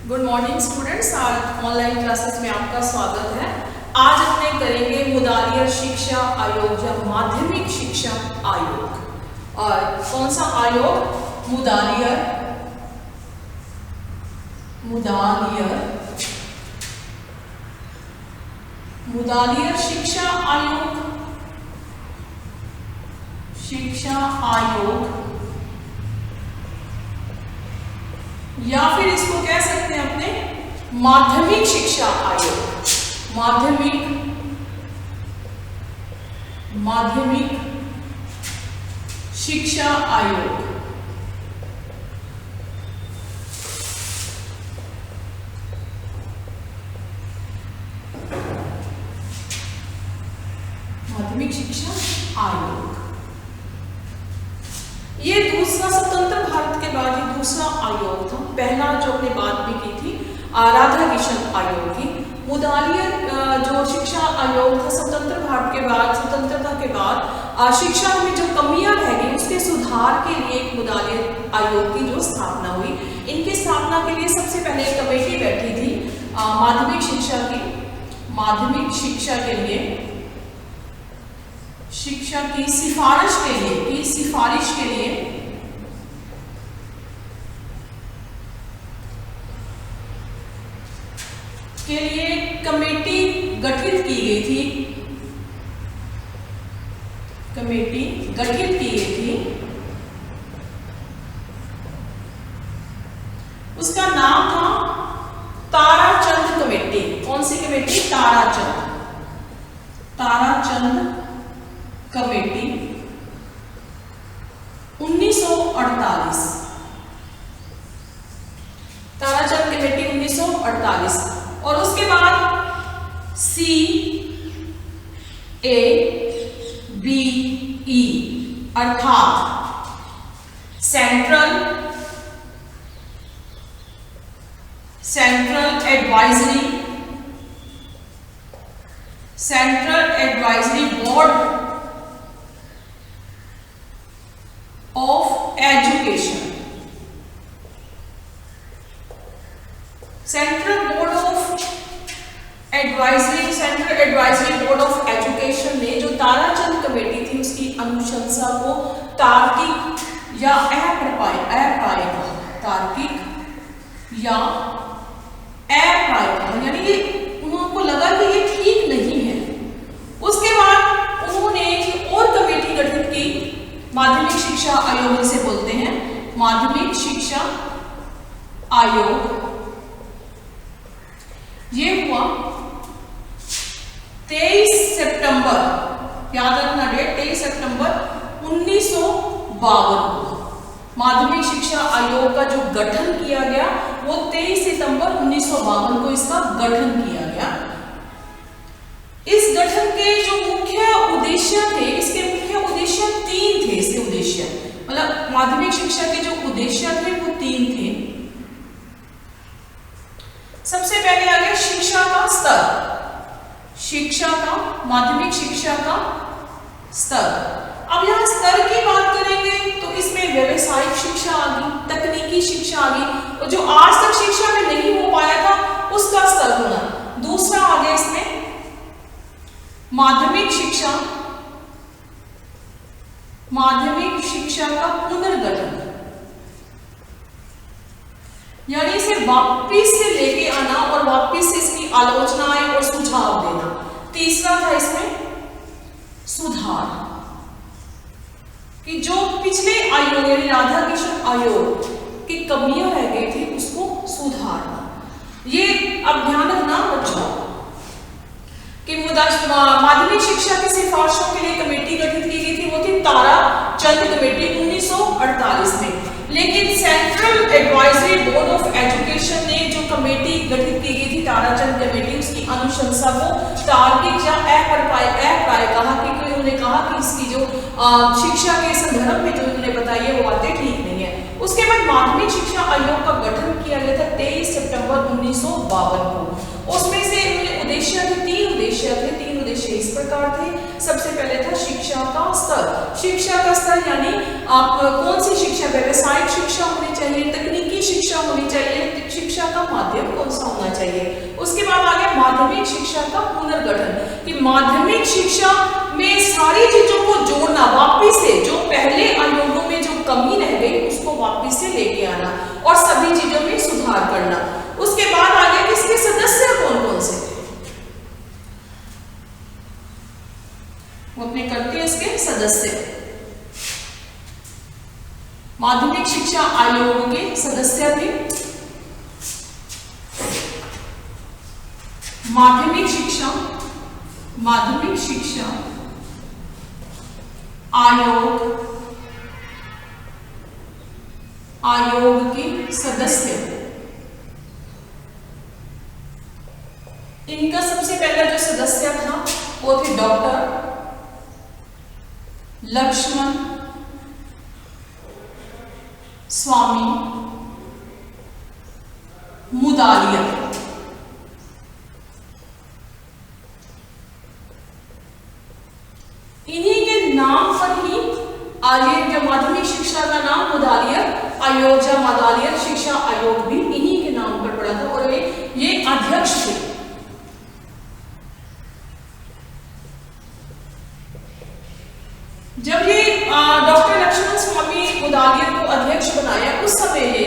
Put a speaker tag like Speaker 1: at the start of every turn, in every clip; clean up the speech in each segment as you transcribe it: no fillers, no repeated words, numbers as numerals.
Speaker 1: Good morning students, आज online classes में आपका स्वागत है। आज अपने करेंगे मुदालियर शिक्षा आयोग या माध्यमिक शिक्षा आयोग। और कौन सा आयोग? मुदालियर शिक्षा आयोग या फिर इसको कह सकते हैं अपने माध्यमिक शिक्षा आयोग। माध्यमिक शिक्षा आयोग। माध्यमिक शिक्षा आयोग ये दूसरा स्वतंत्र भारत के बाद ये दूसरा आयोग था। पहला जो अपने बात भी की थी राधा किशन आयोग की। मुदालियर जो शिक्षा आयोग था स्वतंत्र भारत के बाद, स्वतंत्रता के बाद शिक्षा में जो कमियां रह गई उसके सुधार के लिए एक मुदालियर आयोग की जो स्थापना हुई। इनकी स्थापना के लिए सबसे पहले एक कमेटी बैठी थी माध्यमिक शिक्षा के लिए शिक्षा की सिफारिश के लिए कमेटी गठित की गई थी। उसका नाम था ताराचंद कमेटी। कौन सी committee? Tarachand committee 1948। Tarachand committee 1948। और उसके बाद CABE अर्थात central advisory board of education. Central advisory board of education ने जो ताराचंद कमेटी थी उसकी अनुशंसा को तार्किक या अप्रायिक यानी कि उनको लगा कि ये ठीक नहीं है। उसके बाद उन्होंने एक और कमेटी गठित की माध्यमिक शिक्षा आयोग जिसे बोलते हैं माध्यमिक शिक्षा आयोग। ये हुआ 23 सितंबर, याद रखना डेट, 23 सितंबर 1952 को माध्यमिक शिक्षा आयोग का जो गठन किया गया वो 23 सितंबर 1952 को इसका गठन किया गया। इस गठन के जो मुख्य उद्देश्य थे, इसके मुख्य उद्देश्य 3 थे। इसके उद्देश्य मतलब माध्यमिक शिक्षा के जो उद्देश्य थे वो 3 थे। सबसे पहले आ गया शिक्षा का स्तर, माध्यमिक शिक्षा का स्तर। अब यहाँ स्तर की बात करेंगे तो इसमें व्यावसायिक शिक्षा आ गई, तकनीकी शिक्षा आ गई, और जो आज तक शिक्षा में नहीं हो पाया था उसका स्तर होना। दूसरा आ गया इसमें माध्यमिक शिक्षा का पुनर्गठन, यानी इसे वापिस से लेके आना और वापिस से इसकी आलोचनाएं और सुझाव देना। तीसरा था इसमें सुधार, कि जो पिछले आयोग यानी राधा किशन आयोग की कमियां रह गई थी उसको सुधारना। ये अब ध्यान रखना बच्चों कि माध्यमिक शिक्षा की सिफारिशों के लिए कमेटी गठित की गई थी, वो थी ताराचंद कमेटी 1948 में। लेकिन central advisory board of education ने जो कमेटी गठित की गई थी ताराचंद कमेटी, उसकी अनुशंसा को तार्किक या अप्रायिक कहा, क्योंकि उन्होंने कहा कि इसकी जो शिक्षा के संदर्भ में जो उन्होंने बताई है वो बातें ठीक नहीं है। उसके बाद माध्यमिक शिक्षा आयोग का गठन किया गया था 23 सितंबर 1952 को। उसमें से तीन उद्देश्य इस प्रकार थे। सबसे पहले था शिक्षा का स्तर, यानी आप कौन सी शिक्षा, व्यावसायिक शिक्षा होनी चाहिए, तकनीकी शिक्षा होनी चाहिए, शिक्षा का माध्यम चाहिए। उसके बाद आ गया माध्यमिक शिक्षा का पुनर्गठन, कि माध्यमिक शिक्षा में सारी चीजों को जोड़ना, वापिस से जो पहले आयोगों में जो कमी रह गई उसको वापिस से लेके आना और सभी चीजों में सुधार करना। उसके बाद आ गया इसके सदस्य कौन कौन से थे, वो अपने करते हैं इसके सदस्य। माध्यमिक शिक्षा आयोग के सदस्य थे माध्यमिक शिक्षा आयोग के सदस्य। इनका सबसे पहला जो सदस्य था वो थे डॉक्टर लक्ष्मण स्वामी मुदालिया। इन्हीं के नाम पर ही आगे जो माध्यमिक शिक्षा का नाम मुदालिया आयोग या मुदालिया शिक्षा आयोग भी इन्हीं के नाम पर पड़ा था और ये अध्यक्ष थे। जब ये डॉक्टर लक्ष्मण स्वामी मुदालिया को अध्यक्ष बनाया उस समय ये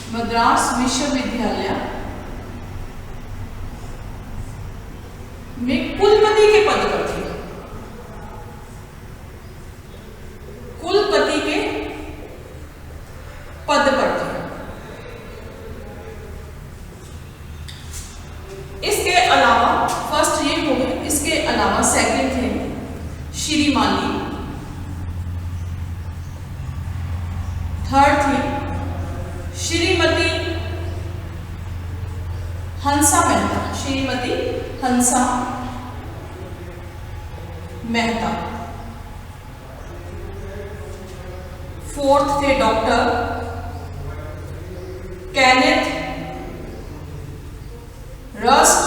Speaker 1: मद्रास विश्वविद्यालय में कुलपति के पद पर थे। कुलपति के पद पर थे। इसके अलावा फर्स्ट ये हो गए, इसके अलावा सेकंड थे श्रीमाली, थर्ड थी श्रीमती हंसा मेहता, फोर्थ थे doctor Kenneth rust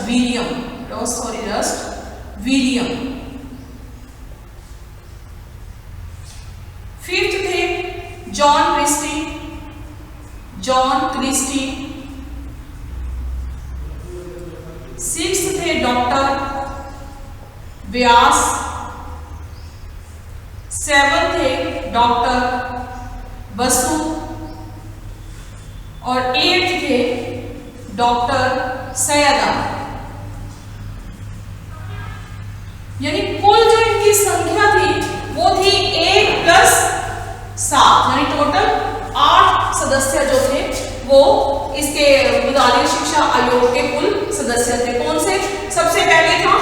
Speaker 1: William. Fifth थे जॉन क्रिस्टी। सिक्स्थ थे डॉक्टर व्यास। सेवन थे डॉक्टर बसु और एट्थ थे डॉक्टर सैयदा। यानी कुल जो इनकी संख्या थी वो थी 1+7, यानी टोटल 8 सदस्य जो थे वो इसके मुदालिया शिक्षा आयोग के कुल सदस्य थे। कौन से? सबसे पहले था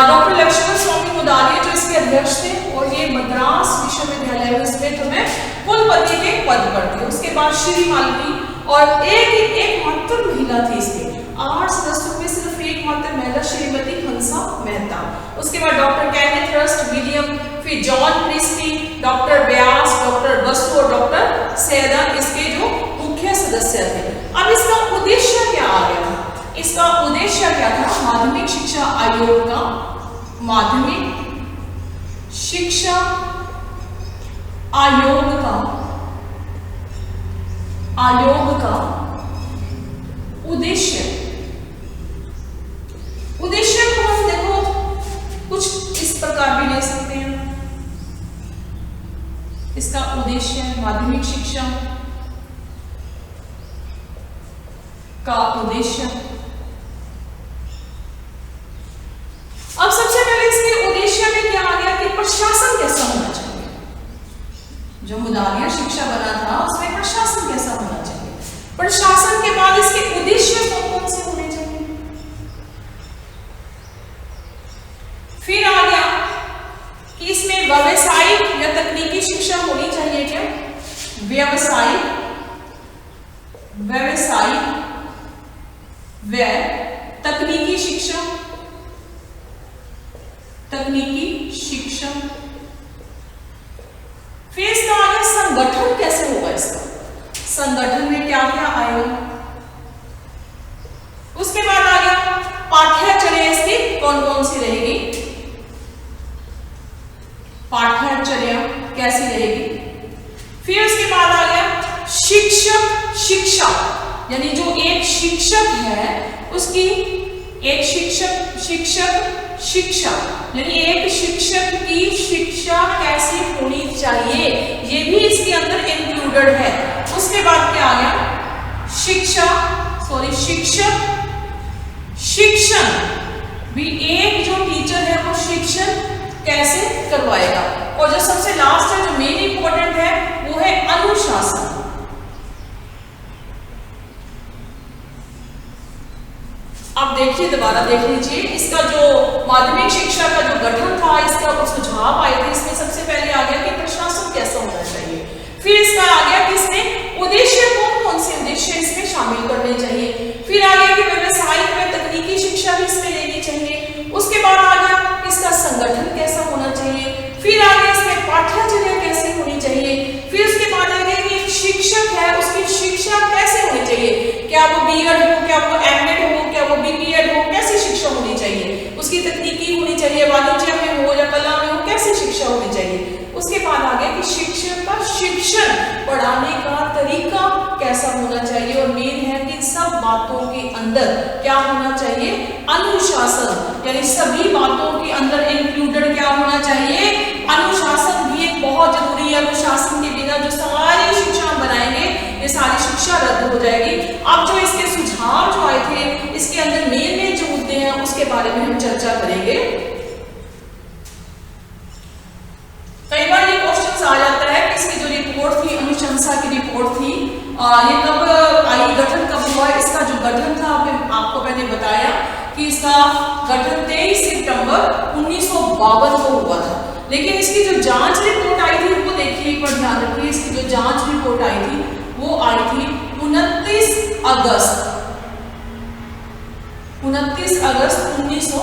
Speaker 1: डॉक्टर लक्ष्मण स्वामी मुदालिया जो इसके अध्यक्ष थे और ये मद्रास विश्वविद्यालय में इसमें तुम्हें कुलपति के पद पर थे। उसके बाद श्री मालवी और एक मात्र महिला थी इसके 8 सदस्यों में सिर्फ एक मात्र महिला श्रीमती हंसा मेहता। उसके बाद डॉक्टर केनेथ रस्ट विलियम, फिर जॉन क्रिस्टी, डॉक्टर व्यास, डॉक्टर बसु और डॉक्टर सैयदा इसके जो मुख्य सदस्य थे। अब इसका उद्देश्य क्या आ गया था? इसका उद्देश्य क्या था? माध्यमिक शिक्षा आयोग का उद्देश्य को हम देखो कुछ इस प्रकार भी ले सकते हैं। इसका उद्देश्य माध्यमिक शिक्षा का उद्देश्य। अब सबसे पहले इसके उद्देश्य में क्या आ गया कि प्रशासन कैसा होना चाहिए। जो मुदालिया शिक्षा बना था उसमें प्रशासन कैसा होना चाहिए। प्रशासन के बाद इसके उद्देश्य कौन से होने चाहिए। फिर आ गया कि इसमें व्यावसायिक या तकनीकी शिक्षा होनी चाहिए। क्या व्यावसायिक व तकनीकी शिक्षा। फिर इसका आगे संगठन कैसे होगा। इसका संगठन में क्या क्या आएगा। उसके बाद आ गया पाठ्यचर्या इसकी कौन कौन सी रहेगी। पाठ्यचर्या कैसी रहेगी। फिर उसके बाद आ गया शिक्षक शिक्षा, यानी जो एक शिक्षक है उसकी एक शिक्षक शिक्षा, यानी एक शिक्षक की शिक्षा कैसी होनी चाहिए, ये भी इसके अंदर इंक्लूडेड है। उसके बाद क्या आ गया शिक्षक शिक्षण, भी एक जो टीचर है वो शिक्षण कैसे करवाएगा। और जो सबसे लास्ट है, जो मेन इंपॉर्टेंट है, वो है अनुशासन। अब देखिए, दोबारा देख लीजिए, इसका जो माध्यमिक शिक्षा का जो गठन था, इसका सुझाव आए थे, इसमें सबसे पहले आ गया कि प्रशासन कैसा होना चाहिए। फिर इसका आ गया कि इसमें उद्देश्य कौन से उद्देश्य इसमें शामिल करने चाहिए। फिर आ गया कि व्यवसायिक व तकनीकी शिक्षा भी इसमें लेनी चाहिए। उसके बाद आ गया इसका संगठन कैसा होना चाहिए। फिर आ गया इसमें पाठ्यचर्या कैसे होनी चाहिए। फिर उसके बाद आ गया कि एक शिक्षक है उसकी शिक्षा कैसे होनी चाहिए, क्या वो बीएड हो, क्या वो एमएड हो, क्या वो बीपीएड हो, कैसी शिक्षा होनी चाहिए। उसकी तकनीकी होनी चाहिए, वाणिज्य में हो या कला में हो, कैसी शिक्षा होनी चाहिए। उसके बाद आ गया कि शिक्षक का शिक्षण, पढ़ाने का तरीका कैसा होना चाहिए। और मेन है कि सब बातों के अंदर क्या होना चाहिए, अनुशासन, यानी सभी बातों के अंदर इंक्लूडेड क्या होना चाहिए, अनुशासन भी एक बहुत जरूरी है। अनुशासन के बिना जो सारी शिक्षा बनाएंगे, ये सारी शिक्षा रद्द हो जाएगी। अब जो इसके सुझाव जो आए थे, इसके अंदर मेन जो मुद्दे हैं उसके बारे में हम चर्चा करेंगे। कई बार ये क्वेश्चन आ जाता है कि इसकी जो रिपोर्ट थी, अनुशंसा की रिपोर्ट थी, ये कब आई, गठन कब हुआ। इसका जो गठन था आपको मैंने बताया कि इसका गठन 23 सितंबर 1952 को हुआ था। लेकिन इसकी जो जांच रिपोर्ट आई थी वो देखिए, एक बार ध्यान रखिए, इसकी जो जांच रिपोर्ट आई थी वो आई थी 29 अगस्त 1953 को,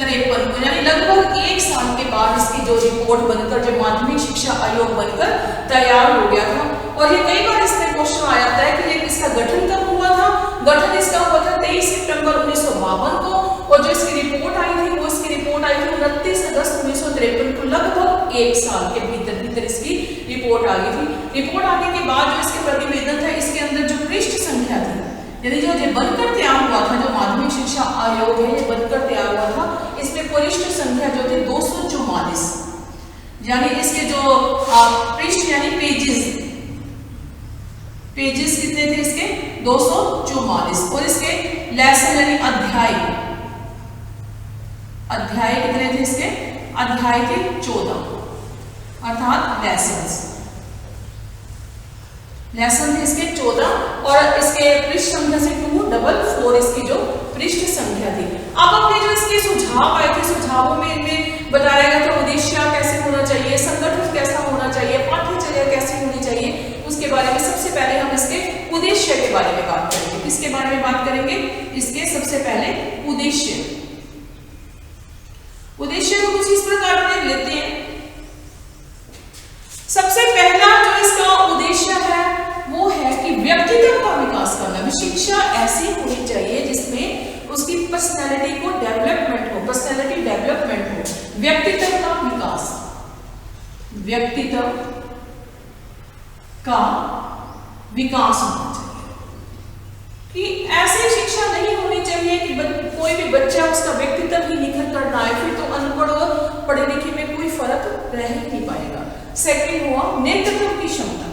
Speaker 1: यानी लगभग एक साल के बाद इसकी जो रिपोर्ट बनकर, जो माध्यमिक शिक्षा आयोग बनकर तैयार हो गया था। और ये कई बार इसमें क्वेश्चन आ जाता है कि इसका गठन कब हुआ था। गठन इसका हुआ था 23 सितंबर 1952 को, और जो इसकी रिपोर्ट आई थी वो इसकी रिपोर्ट आई थी 29 अगस्त 1953 को। लगभग एक साल के भीतर इसकी रिपोर्ट आ गई थी। रिपोर्ट आने के बाद जो इसके प्रतिवेदन था, इसके अंदर जो पृष्ठ संख्या थी, यानी जो बनकर तैयार हुआ था, जो माध्यमिक शिक्षा आयोग है ये बनकर तैयार हुआ था, इसमें पृष्ठ संख्या जो थी 244, यानी इसके जो पृष्ठ यानी पेजेस कितने थे इसके, 244। और इसके लेसन यानी अध्याय कितने थे इसके, अध्याय थे 14, अर्थात लेसन थे इसके 14। और इसके पृष्ठ संख्या से 244 इसकी जो पृष्ठ संख्या थी। अब अपने जो इसके सुझाव आए थे, सुझावों में इनमें बताया गया था उद्देश्य कैसे होना चाहिए, संगठन कैसा होना चाहिए, पाठ्यचर्या कैसी होनी चाहिए। उसके बारे में सबसे पहले हम इसके उद्देश्य के बारे में बात करेंगे। किसके बारे में बात करेंगे, इसके सबसे पहले उद्देश्य को कुछ इस प्रकार से लेते हैं। सबसे पहला जो इसका उद्देश्य है वो है कि व्यक्तित्व का विकास करना। शिक्षा ऐसी होनी चाहिए जिसमें उसकी पर्सनैलिटी को डेवलपमेंट हो, पर्सनैलिटी डेवलपमेंट हो, व्यक्तित्व का विकास, व्यक्तित्व का विकास होना चाहिए। कि ऐसी शिक्षा नहीं होनी चाहिए कि कोई भी बच्चा उसका व्यक्तित्व ही निखर कर ना आए, फिर तो अनपढ़ और पढ़े लिखे में कोई फर्क रह ही नहीं पाएगा। सेकंड हुआ नेतृत्व की क्षमता,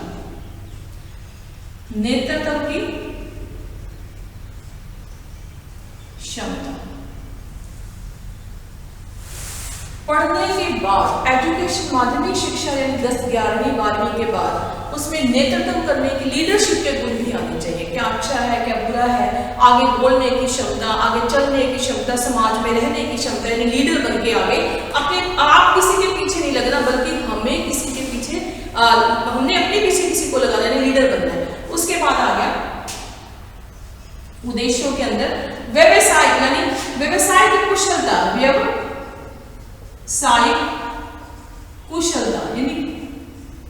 Speaker 1: नेतृत्व की क्षमता। पढ़ने के बाद एजुकेशन, माध्यमिक शिक्षा यानी 10, 11वीं 12वीं के बाद उसमें नेतृत्व करने की, लीडरशिप के गुण भी आने चाहिए। क्या अच्छा है, क्या बुरा है, आगे बोलने की क्षमता, आगे चलने की क्षमता, समाज में रहने की क्षमता, यानी लीडर बन के आगे अपने आप किसी के पीछे नहीं लगना, बल्कि हमें किसी के पीछे हमने अपने पीछे किसी को लगाना, यानी लीडर बनना है। उसके बाद आ गया उद्देश्यों के अंदर व्यवसाय, यानी व्यवसाय की कुशलता, व्यवसायिक कुशलता, यानी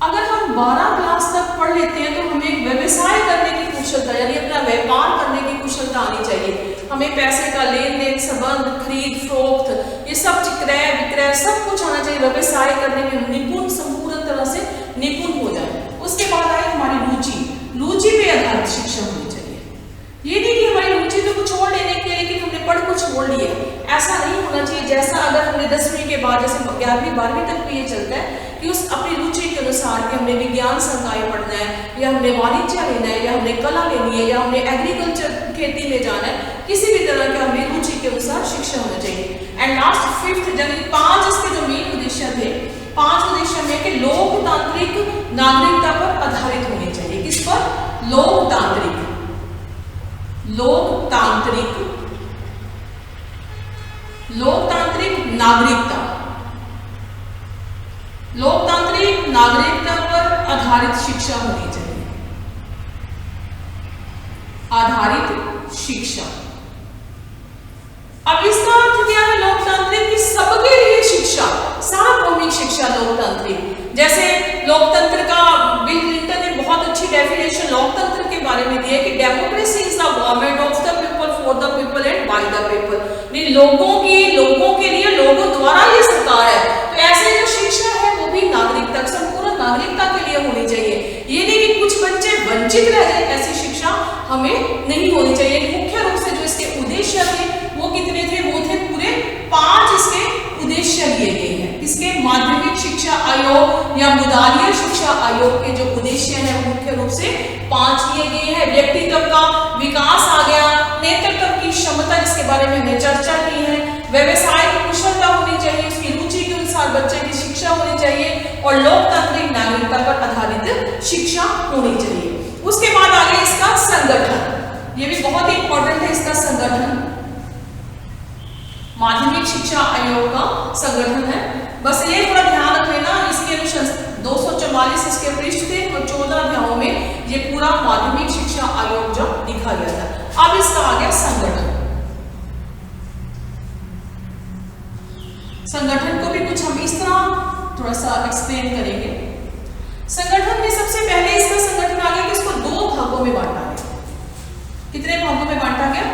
Speaker 1: अगर हम 12 क्लास तक पढ़ लेते हैं तो हमें व्यवसाय करने की कुशलता यानी अपना व्यापार करने की कुशलता आनी चाहिए। हमें पैसे का लेन देन, संबंध, खरीद फरोख्त, ये सब क्रय विक्रय सब कुछ आना चाहिए। व्यवसाय करने में हम निपुण, संपूर्ण तरह से निपुण हो जाए। उसके बाद आए हमारी रुचि। रुचि पे आधारित शिक्षा होनी चाहिए। ये नहीं कि हमारी रुचि तो कुछ और लेने के लिए लेकिन हमने पढ़ कुछ छोड़ लिया, ऐसा नहीं होना चाहिए। जैसा अगर हमने 10वीं के बाद जैसे 11वीं 12वीं तक भी ये चलता है कि उस अपनी रुचि के अनुसार कि हमने विज्ञान संकाय पढ़ना है या हमने वाणिज्य लेना है या हमने कला लेनी है या हमने एग्रीकल्चर खेती में जाना है, किसी भी तरह के हमने रुचि के अनुसार शिक्षा होना चाहिए। एंड लास्ट 5th जनवरी 5 इसके जो मेन उद्देश्य थे, 5 उद्देश्य में कि लोकतांत्रिक नागरिकता पर आधारित होनी चाहिए। किस पर? लोकतांत्रिक नागरिकता, लोकतांत्रिक नागरिकता पर आधारित शिक्षा होनी चाहिए। आधारित शिक्षा। अब इसका अर्थ क्या है लोकतांत्रिक? कि सबके लिए शिक्षा, सार्वभौमिक शिक्षा लोकतांत्रिक। जैसे लोकतंत्र का बिल क्लिंटन ने बहुत अच्छी डेफिनेशन लोकतंत्र के बारे में दी है कि democracy is the government of the people, for the people and by the people. लोगों के लिए, लोगों द्वारा ये सरकार है। तो ऐसे जो शिक्षा है वो भी नागरिकता, संपूर्ण नागरिकता के लिए होनी चाहिए। ये नहीं कि कुछ बच्चे वंचित रह जाए, ऐसी शिक्षा हमें नहीं होनी चाहिए। मुख्य रूप से जो इसके उद्देश्य थे वो कितने थे? वो थे पूरे 5 इसके उद्देश्य लिए गए हैं। इसके माध्यमिक शिक्षा आयोग या मुदालिया शिक्षा आयोग के जो उद्देश्य हैं मुख्य रूप से 5 लिए गए हैं। व्यक्तित्व का विकास आ गया, नेतृत्व की क्षमता जिसके बारे में हमने चर्चा की है, व्यवसाय की कुशलता होनी चाहिए, उसकी रुचि के अनुसार बच्चे की शिक्षा होनी चाहिए और लोकतांत्रिक नागरिकता पर आधारित शिक्षा होनी चाहिए। उसके बाद आगे इसका संगठन, ये भी बहुत ही इंपॉर्टेंट है। इसका संगठन माध्यमिक शिक्षा आयोग का संगठन है। बस ये थोड़ा ध्यान रख लेना, इसके अनुसार 244 इसके पृष्ठ थे और 14 अध्यायों में ये पूरा माध्यमिक शिक्षा आयोग जो लिखा गया था। अब इसका आ गया संगठन। संगठन को भी कुछ हम इस तरह थोड़ा सा एक्सप्लेन करेंगे। संगठन में सबसे पहले इसका संगठन आ गया कि इसको 2 भागों में बांटा गया। कितने भागों में बांटा गया?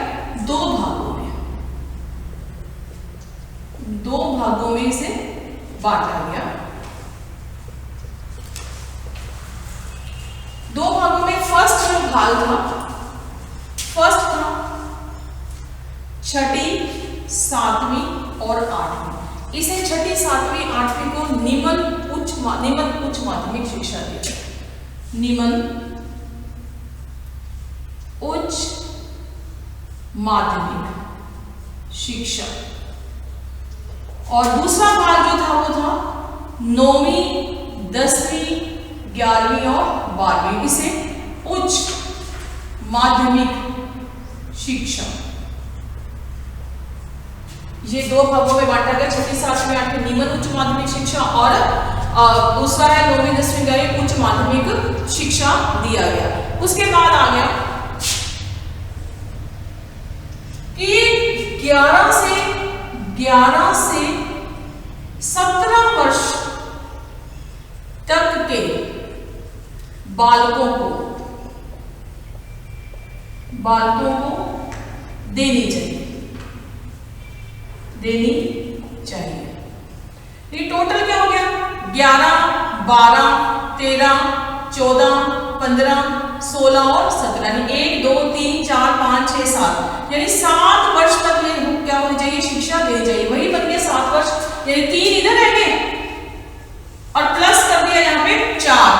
Speaker 1: 2 भागों में। 2 भागों में इसे बांटा गया। 2 भागों में फर्स्ट जो भाग था, फर्स्ट था 6ठी, 7वीं और 8वीं। इसे 6ठी, 7वीं, 8वीं को निम्न उच्च माध्यमिक शिक्षा दी। निम्न उच्च माध्यमिक शिक्षा। और दूसरा भाग जो था वो था 9वीं, 10वीं, 11वीं और 12वीं, इसे उच्च माध्यमिक शिक्षा। ये 2 भागों में बांटा गया। 6ठी, 7वीं, 8वीं निम्न उच्च माध्यमिक शिक्षा और दूसरा है 9वीं, 10वीं, 11वीं उच्च माध्यमिक शिक्षा दिया गया। उसके बाद आ गया कि 11 से 17 वर्ष तक के बालकों को देनी चाहिए। ये टोटल क्या हो गया? 11, 12, 13, 14, 15, 16 और 17, यानी 1, 2, 3, 4, 5, 6, 7, यानी 7 वर्ष तक ये क्या होनी चाहिए? शिक्षा देनी चाहिए। वही बन गया 7 वर्ष, यानी 3 इधर रह गए और प्लस कर दिया यहाँ पे 4,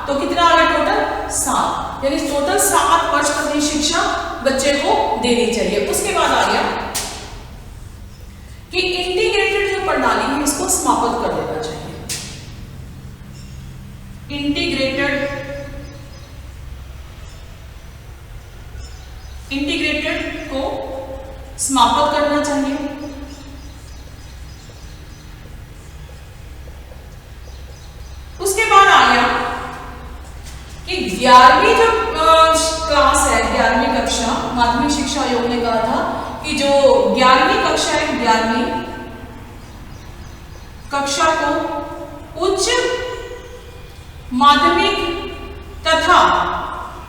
Speaker 1: तो कितना आ गया टोटल? 7, यानी टोटल 7 वर्ष तक की शिक्षा बच्चे को देनी चाहिए। उसके बाद आ गया कि इंटीग्रेटेड जो प्रणाली है इसको समाप्त कर देना चाहिए। इंटीग्रेटेड को समाप्त करना चाहिए। उसके बाद आ गया कि 11वीं जो क्लास है, 11वीं कक्षा, माध्यमिक शिक्षा आयोग ने कहा था कि जो 11वीं कक्षा है, 11वीं कक्षा को उच्च माध्यमिक तथा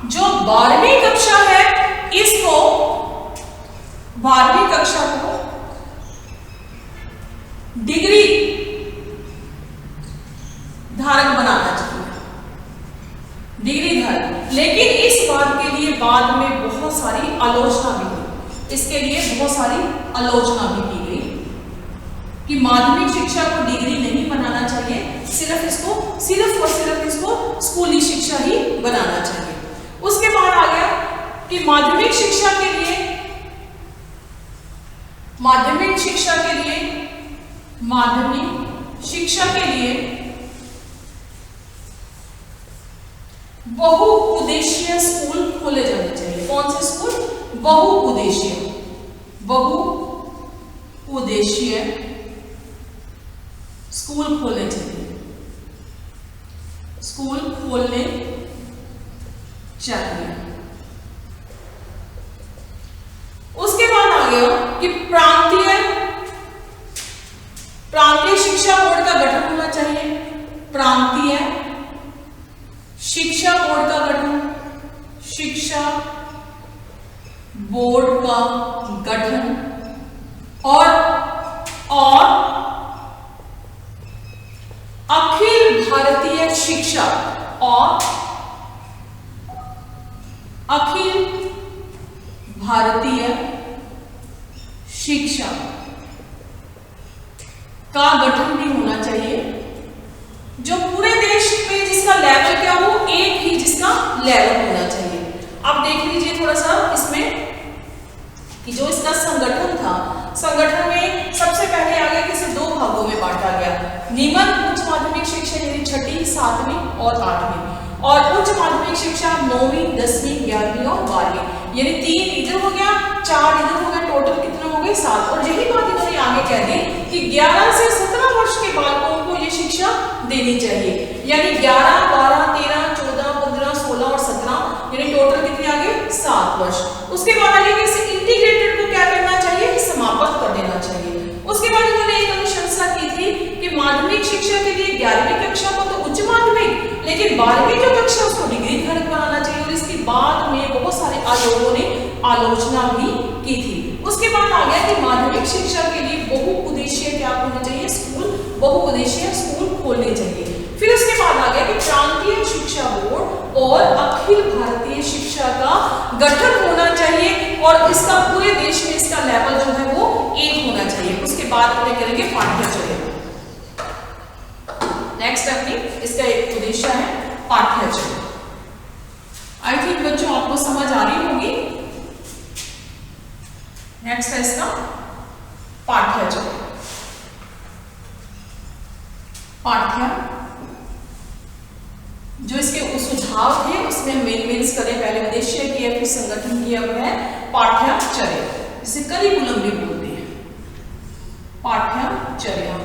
Speaker 1: जो 12वीं कक्षा है इसको 12वीं कक्षा को डिग्री धारक बनाना चाहिए, डिग्री धारक। लेकिन इस बात के लिए बाद में बहुत सारी आलोचना भी हुई, इसके लिए बहुत सारी आलोचना भी की गई कि माध्यमिक शिक्षा को डिग्री नहीं बनाना चाहिए, सिर्फ और सिर्फ इसको स्कूली शिक्षा ही बनाना चाहिए। उसके बाद आ गया कि माध्यमिक शिक्षा के लिए बहुउद्देशीय स्कूल खोले जाने चाहिए। कौन से स्कूल? बहुउद्देशीय स्कूल खोलने चाहिए, स्कूल खोलने चाहिए। उसके बाद आ गया कि प्रांतीय शिक्षा बोर्ड का गठन होना चाहिए, प्रांतीय शिक्षा बोर्ड का गठन, शिक्षा बोर्ड का गठन और अखिल भारतीय शिक्षा और अखिल भारतीय शिक्षा का गठन भी होना चाहिए, जो पूरे देश में जिसका लेवल क्या हो, एक ही जिसका लेवल होना चाहिए। अब देख लीजिए थोड़ा सा इसमें कि जो इसका संगठन था, संगठन में सबसे पहले आगे किसे 2 भागों में बांटा गया, निम्न उच्च माध्यमिक शिक्षा यानी 6ठी, 7वीं और 8वीं, और उच्च माध्यमिक शिक्षा 9वीं, 10वीं, 11वीं और 12वीं, यानी 3 इधर हो गया, 4 इधर हो गया, टोटल कितने हो गए 7। और यही बात इन्होंने आगे कह दी कि 11 से 17 वर्ष के बालकों को ये शिक्षा देनी चाहिए, यानी 11, 12, 13, 14, 15, 16 और 17, यानी टोटल कितने आ गए 7 वर्ष। उसके बाद आगे किसी इंटीग्रेटेड को क्या करना चाहिए, समाप्त कर देना चाहिए। उसके बाद इन्होंने एक अनुशंसा की थी कि माध्यमिक शिक्षा के लिए 11वीं कक्षा को तो उच्च माध्यमिक, लेकिन 12वीं जो कक्षा उसको डिग्री धारक बनाना चाहिए, और इसके बाद में बहुत सारे आयोगों ने आलोचना भी की थी। उसके बाद आ गया कि माध्यमिक शिक्षा के लिए बहुउद्देशीय क्या होने चाहिए, स्कूल, बहुउद्देशीय स्कूल खोलने चाहिए। फिर उसके बाद आ गया कि प्रांतीय शिक्षा बोर्ड और अखिल भारतीय शिक्षा का गठन होना चाहिए, और इसका पूरे देश में इसका लेवल जो है वो एक होना चाहिए। उसके बाद हम करेंगे पाठ्यचर्या। नेक्स्ट अपनी इसका एक उद्देश्य है पाठ्यचर्या। आई थिंक बच्चों आपको समझ आ रही होगी। नेक्स्ट है इसका पाठ्यचर्या। जो इसके सुझाव थे उसमें मेंस करें, पहले उद्देश्य किया, फिर संगठन किया, वो है पाठ्यचर्या, इसे करिकुलम भी बोलते हैं। पाठ्यचर्या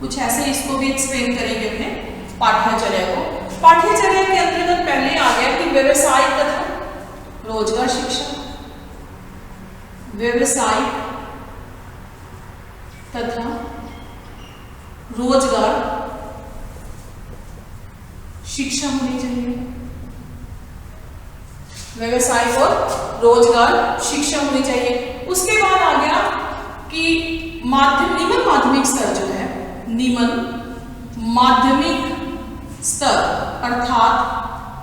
Speaker 1: कुछ ऐसे इसको भी एक्सप्लेन करेंगे अपने पाठ्यचर्या को। पाठ्यचर्या के अंतर्गत पहले आ गया कि व्यवसायिक तथा रोजगार शिक्षा, व्यवसायिक तथा रोजगार शिक्षा होनी चाहिए, व्यवसायिक और रोजगार शिक्षा होनी चाहिए। उसके बाद आ गया कि निम्न माध्यमिक स्तर जो है, निम्न माध्यमिक स्तर अर्थात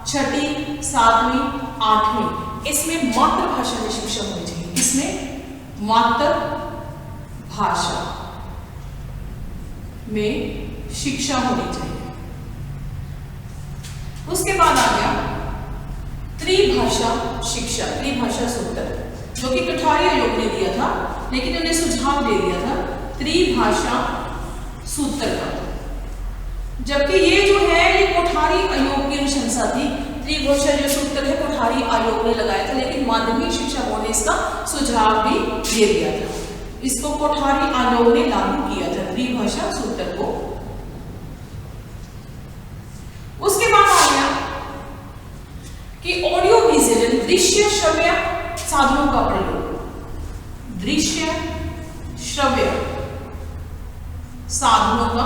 Speaker 1: 6ठी, 7वीं, 8वीं, इसमें मातृभाषा में शिक्षा होनी चाहिए। इसमें मातृभाषा में शिक्षा होनी चाहिए। उसके बाद आ गया त्रिभाषा शिक्षा, त्रिभाषा सूत्र, जो कि कोठारी आयोग ने दिया था, लेकिन उन्हें सुझाव दे दिया था त्रिभाषा सूत्र का, जबकि ये जो है ये कोठारी आयोग की अनुशंसा थी। त्रिभाषा जो सूत्र है कोठारी आयोग ने लगाया था, लेकिन माध्यमिक शिक्षा बोर्ड ने इसका सुझाव भी दे दिया था। इसको कोठारी आयोग ने लागू किया था त्रिभाषा सूत्र को। उसके बाद आ गया कि ऑडियो विजुअल दृश्य श्रव्य साधनों का प्रयोग, दृश्य श्रव्य साधनों का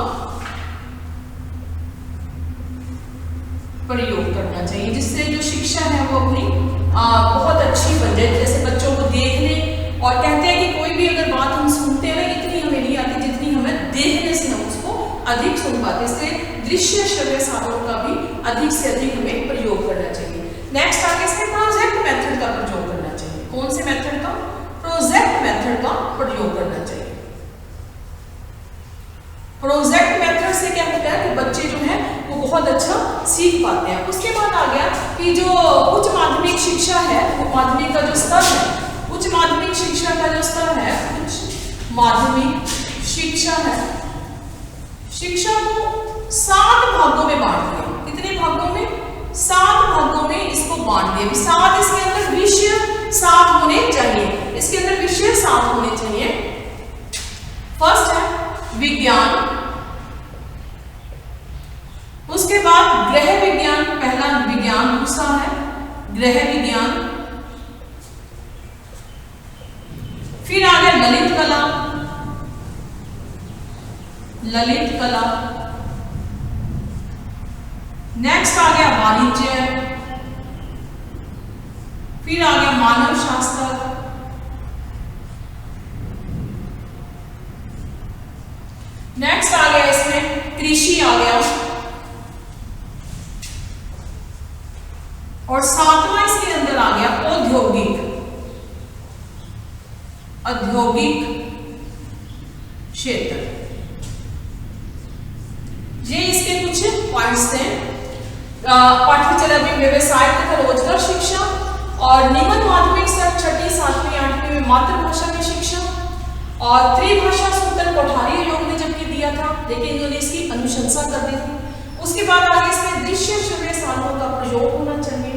Speaker 1: प्रयोग करना चाहिए, जिससे जो शिक्षा है वो अपनी बहुत अच्छी बन जाए। जैसे बच्चों को देखने, और कहते हैं कि कोई भी अगर बात हम सुनते हैं ना, इतनी हमें नहीं आती जितनी हमें देखने से हम उसको अधिक सुन पाते। इसलिए दृश्य श्रव्य साधनों का भी अधिक से अधिक हमें प्रयोग करना चाहिए। नेक्स्ट आगे इसमें प्रोजेक्ट मेथड का प्रयोग करना चाहिए। कौन से मेथड का? प्रोजेक्ट मेथड का प्रयोग करना चाहिए। प्रोजेक्ट मेथड से क्या होता है कि बच्चे जो है वो बहुत अच्छा सीख पाते हैं। उसके बाद आ गया कि जो उच्च माध्यमिक शिक्षा है, वो माध्यमिक का जो स्तर है, उच्च माध्यमिक शिक्षा का जो स्तर है, उच्च माध्यमिक शिक्षा है, शिक्षा को 7 भागों में बांट दिया। कितने भागों में? 7 भागों में इसको बांट दिया। 7 इसके अंदर विषय 7 होने चाहिए, इसके अंदर विषय 7 होने चाहिए। फर्स्ट है विज्ञान, उसके बाद गृह विज्ञान, पहला विज्ञान, दूसरा है गृह विज्ञान, फिर आ गया ललित कला, ललित कला, नेक्स्ट आ गया वाणिज्य, फिर आ गया मानव शास्त्र, नेक्स्ट आ गया इसमें कृषि आ गया, और 7वां इसके अंदर आ गया औद्योगिक, औद्योगिक क्षेत्र। ये इसके कुछ पॉइंट्स थे। पाठ्यचर्या में व्यवसाय तथा रोजगार शिक्षा, और निम्न माध्यमिक स्तर 6ठी, 7वीं, 8वीं में मातृभाषा में शिक्षा, और त्रिभाषा सूत्र कोठारी आयोग ने जबकि दिया था, लेकिन इन्होंने इसकी अनुशंसा कर दी थी। उसके बाद आगे इसमें दृश्य श्रव्य साधनों का प्रयोग होना चाहिए,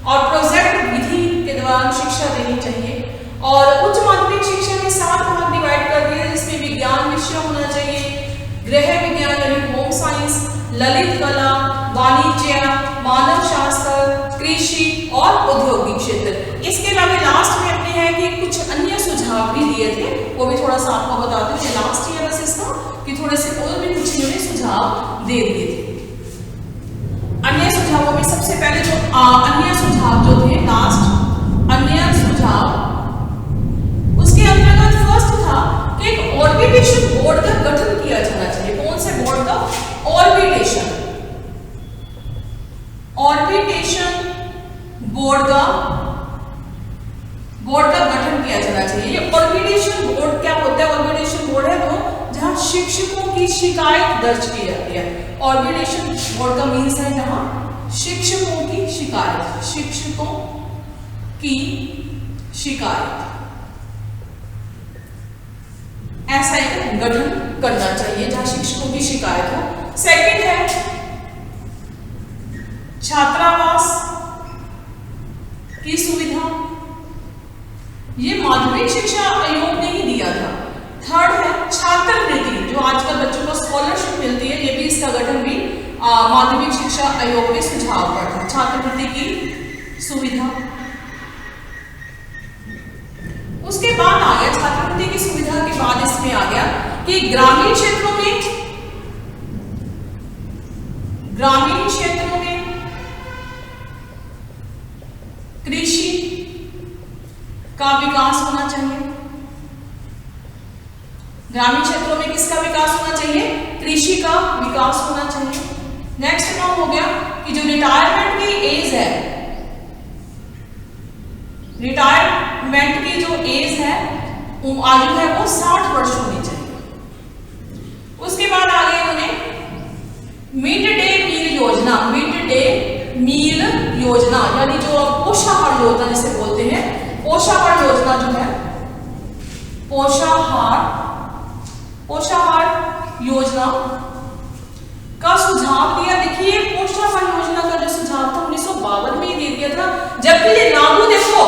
Speaker 1: और प्रोजेक्ट विधि के दौरान शिक्षा देनी चाहिए। और उच्च माध्यमिक शिक्षा में 7 भाग डिवाइड कर दिए, जिसमें विज्ञान विषय होना चाहिए, गृह विज्ञान यानी होम साइंस, ललित कला, वाणिज्य, मानव शास्त्र, कृषि और औद्योगिक क्षेत्र। इसके अलावा लास्ट में अपने है कि कुछ अन्य सुझाव भी दिए थे, वो भी थोड़ा सा आपको बताते हैं। लास्ट ईयर बस इसका कि थोड़े से और भी कुछ इन्होंने सुझाव दे दिए थे। अन्य सुझावों में सबसे पहले जो अन्य सुझाव जो थे, लास्ट अन्य सुझाव, उसके अंतर्गत फर्स्ट था कि एक ऑर्बिटेशन बोर्ड का गठन किया जाना चाहिए। कौन से बोर्ड का? ऑर्बिटेशन, ऑर्बिटेशन बोर्ड का गठन किया जाना चाहिए। ये ऑर्बिटेशन बोर्ड क्या होता है? ऑर्बिटेशन बोर्ड है वो जहां शिक्षकों की शिकायत दर्ज की जाती है। ऑर्बिटेशन बोर्ड का मीन्स है जहां शिक्षकों की शिकायत, शिक्षकों की शिकायत, ऐसा एक गठन करना चाहिए जहां शिक्षकों की शिकायत हो। सेकंड है छात्रावास की सुविधा, ये माध्यमिक शिक्षा आयोग ने ही दिया था। थर्ड है छात्रवृत्ति, जो आजकल बच्चों को स्कॉलरशिप मिलती है, ये भी इसका गठन भी माध्यमिक शिक्षा आयोग ने सुझाव दिया था, छात्रवृत्ति की सुविधा। उसके बाद आ गया छात्रवृत्ति की सुविधा के बाद इसमें आ गया कि ग्रामीण क्षेत्रों में कृषि का विकास होना चाहिए। ग्रामीण क्षेत्रों में किसका विकास होना चाहिए? कृषि का विकास होना चाहिए। नेक्स्ट नाम हो गया कि जो रिटायरमेंट की एज है, रिटायरमेंट की जो एज है, आयु है वो 60 वर्ष होनी चाहिए। उसके बाद आगे इन्होंने मिड डे मील योजना, मिड डे मील योजना यानी जो पोषाहार योजना जिसे बोलते हैं, पोषाहार योजना जो है, पोषाहार योजना का सुझाव दिया। देखिए पोषाहार योजना का जो सुझाव था 1952 में ही दे दिया था, जबकि ये लागू देखो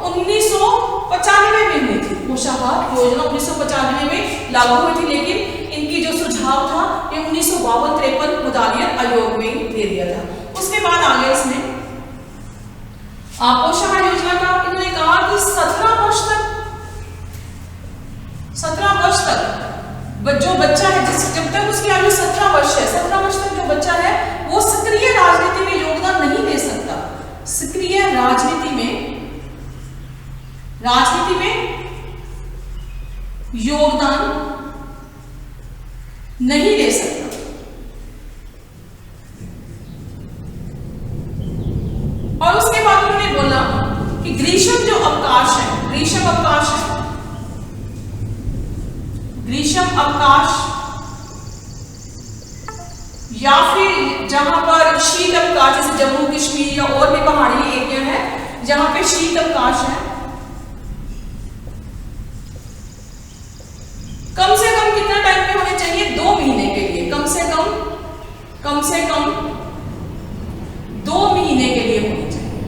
Speaker 1: 1995 में हुई थी। पोषाहार योजना 1995 में लागू हुई थी, लेकिन इनकी जो सुझाव था ये 1952-53 मुदालियत आयोग में दे दिया था। उसके बाद आ गया इसमें पोषाहार योजना का इन्होंने कहा कि 17 वर्ष तक जो बच्चा है, जब तक उसकी आयु 17 वर्ष है, 17 वर्ष तक जो बच्चा है वो सक्रिय राजनीति में सक्रिय राजनीति में योगदान नहीं दे सकता। और उसके बाद उन्होंने बोला कि ग्रीष्म जो अवकाश है, ग्रीष्म अवकाश या फिर जहां पर शीत अवकाश, जैसे जम्मू कश्मीर या और भी पहाड़ी एरिया है जहां पे शीत अवकाश है, कम से कम कितना टाइम पे होने चाहिए? 2 महीने के लिए, कम से कम 2 महीने के लिए होने चाहिए।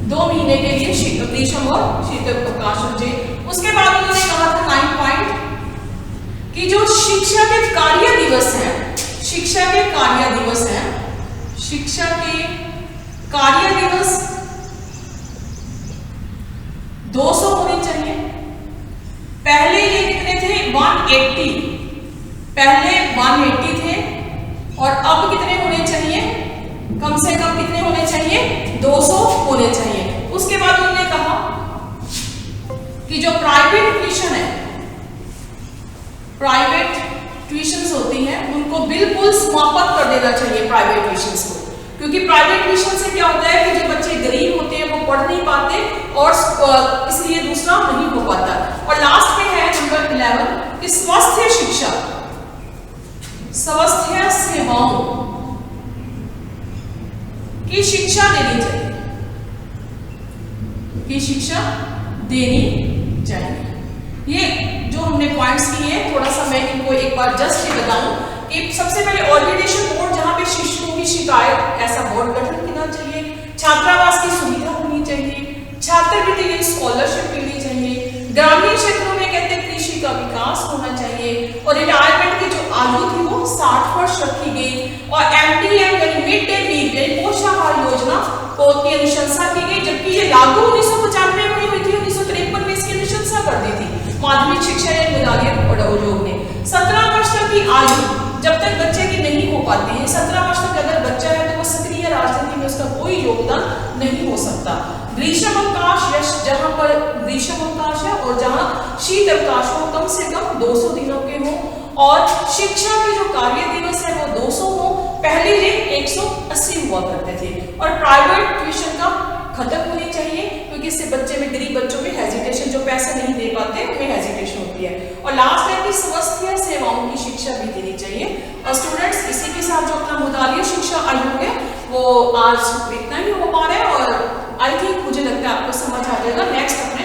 Speaker 1: 2 महीने के लिए ग्रीष्म और शीत अवकाश हो जाए। उसके बाद उन्होंने कहा था 9 पॉइंट कि जो शिक्षा के कार्य दिवस है 200 होने चाहिए। पहले ये कितने थे? 180, पहले 180 थे और अब कितने होने चाहिए? कम से कम कितने होने चाहिए? 200 होने चाहिए। उसके बाद उन्होंने कहा कि जो प्राइवेट ट्यूशंस होती हैं उनको बिल्कुल समाप्त कर देना चाहिए, प्राइवेट ट्यूशंस को, क्योंकि प्राइवेट ट्यूशन से क्या होता है कि जो बच्चे गरीब होते हैं वो पढ़ नहीं पाते और इसलिए दूसरा नहीं हो पाता। और लास्ट में है नंबर 11 कि स्वास्थ्य सेवाओं की शिक्षा देनी चाहिए। ये जो हमने पॉइंट्स किए हैं, थोड़ा सा मैं इनको एक बार जस्ट ये बताऊं कि सबसे पहले ऑर्गेनाइजेशन बोर्ड, जहां पे शिक्षकों की शिकायत, ऐसा बोर्ड गठन करना चाहिए। छात्रावास की सुविधा होनी चाहिए, छात्रवृत्ति के स्कॉलरशिप मिलनी चाहिए। ग्रामीण क्षेत्रों में कहते हैं कृषि का विकास होना चाहिए और रिटायरमेंट की जो आयु थी वो 60 वर्ष रखी गई। और MDM यानी मिड डे मील यानी पोषाहार योजना को की अनुशंसा की गई, जबकि ये लागू 1995 में हुई थी, 1953 में इसकी अनुशंसा कर दी थी माध्यमिक शिक्षा या मुदालिया आयोग ने। 17 वर्ष तक की आयु जब तक बच्चे की नहीं हो पाती है, 17 वर्ष तक अगर बच्चा है तो वो सक्रिय राजनीति में उसका कोई योगदान नहीं हो सकता। ग्रीष्म अवकाश जहां पर ग्रीष्म अवकाश है और जहां शीत अवकाश हो कम से कम 200 दिनों के हो। और शिक्षा के जो कार्य दिवस है वो 200 हो, पहले ये 180 हुआ करते थे। और प्राइवेट ट्यूशन का खत्म होनी चाहिए, क्योंकि इससे बच्चे में, गरीब बच्चों में हेजिटेशन, जो पैसे नहीं दे पाते उनमें हेजिटेशन होती है। और लास्ट है कि स्वास्थ्य सेवाओं की शिक्षा भी देनी चाहिए। और स्टूडेंट्स, इसी के साथ जो अपना मुदालिया शिक्षा आयोग है वो आज इतना ही हो पा रहा है और आई थिंक मुझे लगता है आपको समझ आ जाएगा। नेक्स्ट अपने